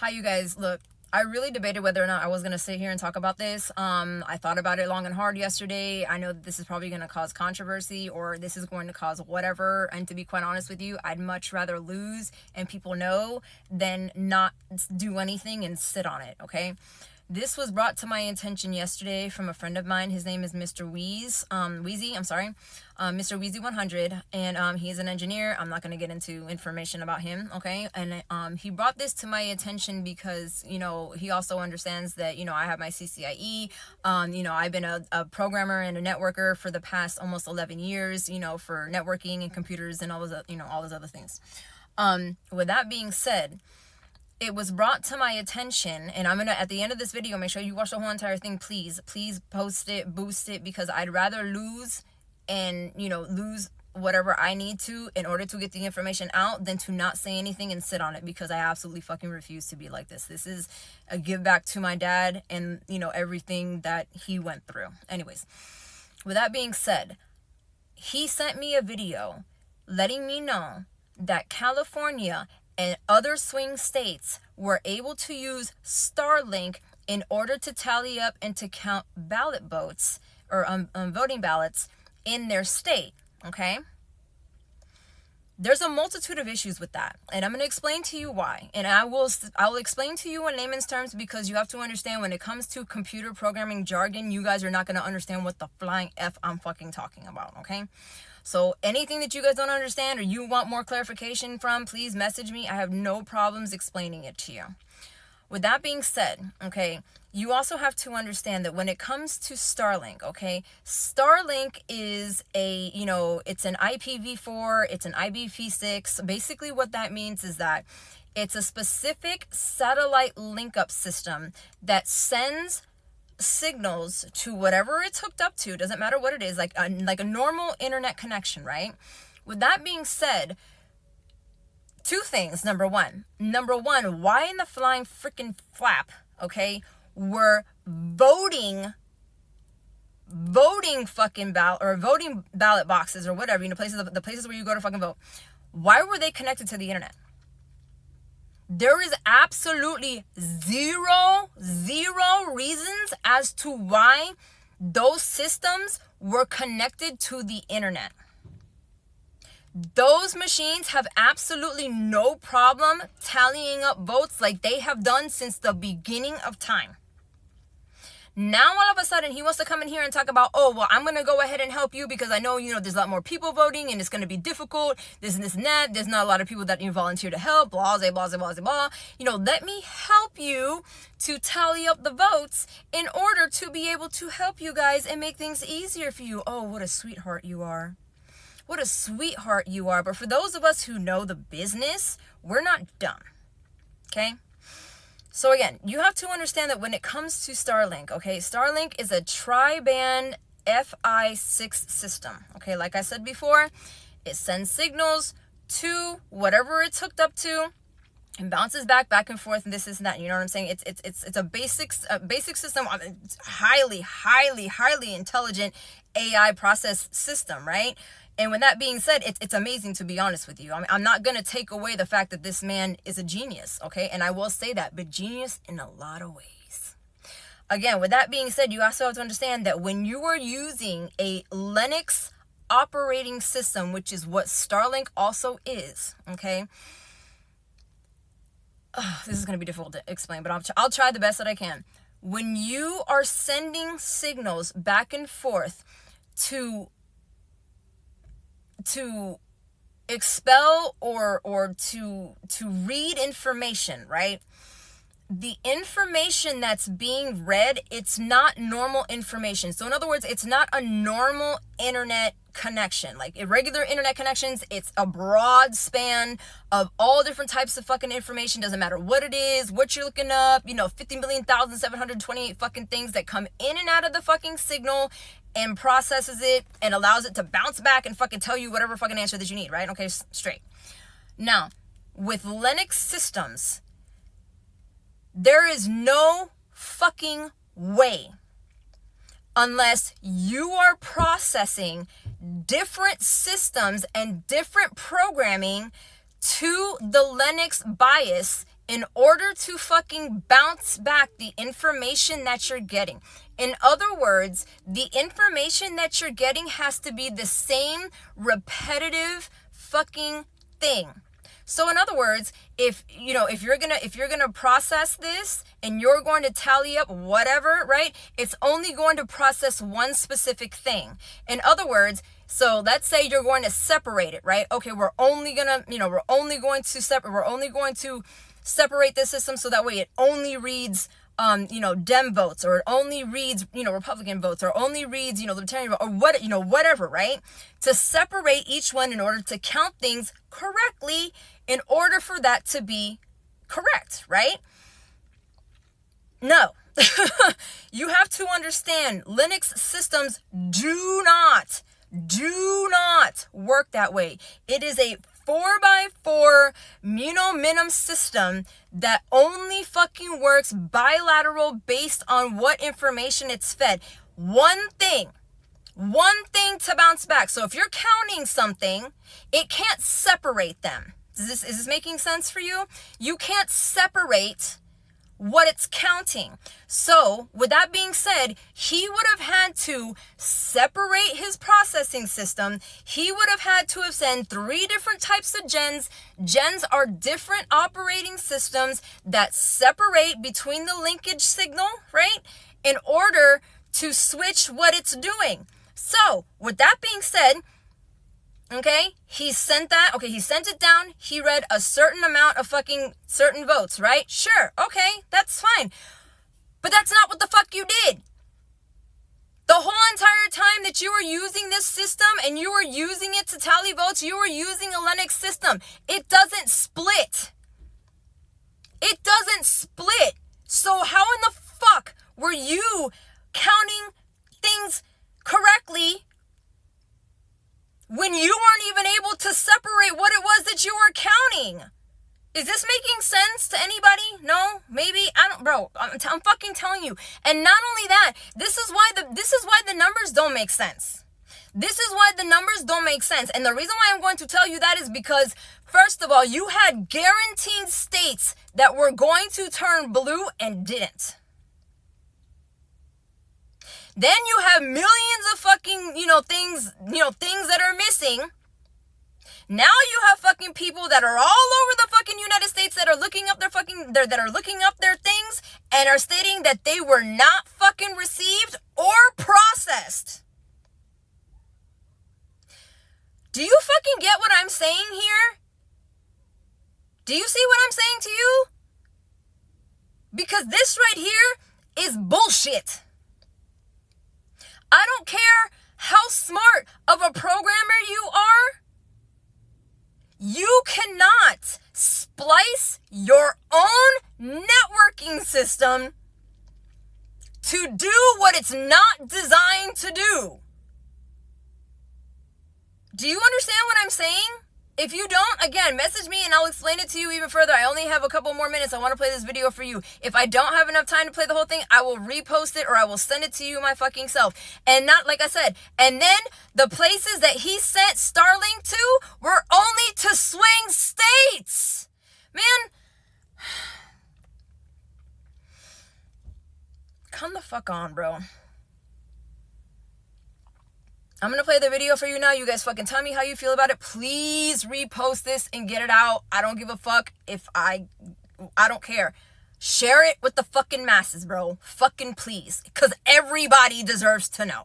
Hi, you guys. Look, I really debated whether or not I was going to sit here and talk about this. I thought about it long and hard yesterday. I know that this is probably going to cause controversy or this is going to cause whatever. And to be quite honest with you, I'd much rather lose and people know than not do anything and sit on it, okay? This was brought to my attention yesterday from a friend of mine. His name is Mr. Wheezy, Mr. Wheezy 100, and he's an engineer. I'm not going to get into information about him, okay? And he brought this to my attention because, you know, he also understands that, you know, I have my CCIE. You know, I've been a programmer and a networker for the past almost 11 years, you know, for networking and computers and all those, you know, all those other things. With that being said, it was brought to my attention, and I'm gonna, at the end of this video, make sure you watch the whole entire thing. Please post it, boost it, because I'd rather lose and, you know, lose whatever I need to in order to get the information out than to not say anything and sit on it, because I absolutely fucking refuse to be like this. This is a give back to my dad and, you know, everything that he went through. Anyways, with that being said, he sent me a video letting me know that California and other swing states were able to use Starlink in order to tally up and to count ballot votes or voting ballots in their state, okay? There's a multitude of issues with that, and I'm going to explain to you why. And I will explain to you in layman's terms, because you have to understand, when it comes to computer programming jargon, you guys are not going to understand what the flying F I'm fucking talking about, okay? So anything that you guys don't understand or you want more clarification from, please message me. I have no problems explaining it to you. With that being said, okay, you also have to understand that when it comes to Starlink, okay, Starlink is a, you know, it's an IPv4, it's an IPv6. Basically what that means is that it's a specific satellite link-up system that sends signals to whatever it's hooked up to. Doesn't matter what it is, like a normal internet connection, right? With that being said, two things. Number one, why in the flying freaking flap, okay, were voting fucking ballot or voting ballot boxes or whatever, you know, the places where you go to fucking vote, why were they connected to the internet? There is absolutely zero reasons as to why those systems were connected to the internet. Those machines have absolutely no problem tallying up votes like they have done since the beginning of time. Now, all of a sudden, he wants to come in here and talk about, oh, well, I'm going to go ahead and help you because I know, you know, there's a lot more people voting and it's going to be difficult. This and that. There's not a lot of people that you volunteer to help. Blah, blah, blah, blah, blah. You know, let me help you to tally up the votes in order to be able to help you guys and make things easier for you. Oh, what a sweetheart you are. What a sweetheart you are. But for those of us who know the business, we're not dumb. Okay? So again, you have to understand that when it comes to Starlink, okay, Starlink is a tri-band Fi6 system. Okay, like I said before, it sends signals to whatever it's hooked up to and bounces back and forth, and this and that. You know what I'm saying? It's a basic system, highly intelligent AI process system, right? And with that being said, it's amazing, to be honest with you. I mean, I'm not going to take away the fact that this man is a genius, okay? And I will say that, but genius in a lot of ways. Again, with that being said, you also have to understand that when you are using a Linux operating system, which is what Starlink also is, okay? This is going to be difficult to explain, but I'll try the best that I can. When you are sending signals back and forth to expel or to read information, right? The information that's being read, it's not normal information. So in other words, it's not a normal internet connection. Like irregular internet connections, it's a broad span of all different types of fucking information. Doesn't matter what it is, what you're looking up, you know, 50,728 fucking things that come in and out of the fucking signal and processes it and allows it to bounce back and fucking tell you whatever fucking answer that you need, right? Okay, straight. Now, with Linux systems, there is no fucking way, unless you are processing different systems and different programming to the Linux bias in order to fucking bounce back the information that you're getting. In other words, the information that you're getting has to be the same repetitive fucking thing. So in other words, if you're gonna process this and you're going to tally up whatever, right? It's only going to process one specific thing. In other words, so let's say you're going to separate it, right? Okay, we're only going to separate this system so that way it only reads Dem votes, or it only reads, Republican votes, or only reads, Libertarian vote, or whatever, right? To separate each one in order to count things correctly, in order for that to be correct, right? No. You have to understand, Linux systems do not work that way. It is a 4x4 minim system that only fucking works bilateral based on what information it's fed. One thing to bounce back. So if you're counting something, it can't separate them. Is this making sense for you? You can't separate what it's counting. So with that being said, he would have had to separate his processing system. He would have had to have sent 3 different types of gens. Gens are different operating systems that separate between the linkage signal, right? In order to switch what it's doing. So with that being said, okay, he sent it down. He read a certain amount of fucking certain votes, right? Sure, okay, that's fine. But that's not what the fuck you did. The whole entire time that you were using this system and you were using it to tally votes, you were using a Linux system. It doesn't split. It doesn't split. So how in the fuck were you counting things correctly when you weren't even able to separate what it was that you were counting? Is this making sense to anybody? No? Maybe? I don't, bro. I'm fucking telling you. And not only that, this is why the numbers don't make sense. This is why the numbers don't make sense. And the reason why I'm going to tell you that is because, first of all, you had guaranteed states that were going to turn blue and didn't. Then you have millions of fucking, things that are missing. Now you have fucking people that are all over the fucking United States that are looking up their things and are stating that they were not fucking received or processed. Do you fucking get what I'm saying here? Do you see what I'm saying to you? Because this right here is bullshit. I don't care how smart of a programmer you are. You cannot splice your own networking system to do what it's not designed to do. Do you understand what I'm saying? If you don't, again, message me and I'll explain it to you even further. I only have a couple more minutes. I want to play this video for you. If I don't have enough time to play the whole thing, I will repost it or I will send it to you my fucking self. And not, like I said, and then the places that he sent Starlink to were only to swing states. Man, come the fuck on, bro. I'm going to play the video for you now. You guys fucking tell me how you feel about it. Please repost this and get it out. I don't give a fuck if I don't care. Share it with the fucking masses, bro. Fucking please. Because everybody deserves to know.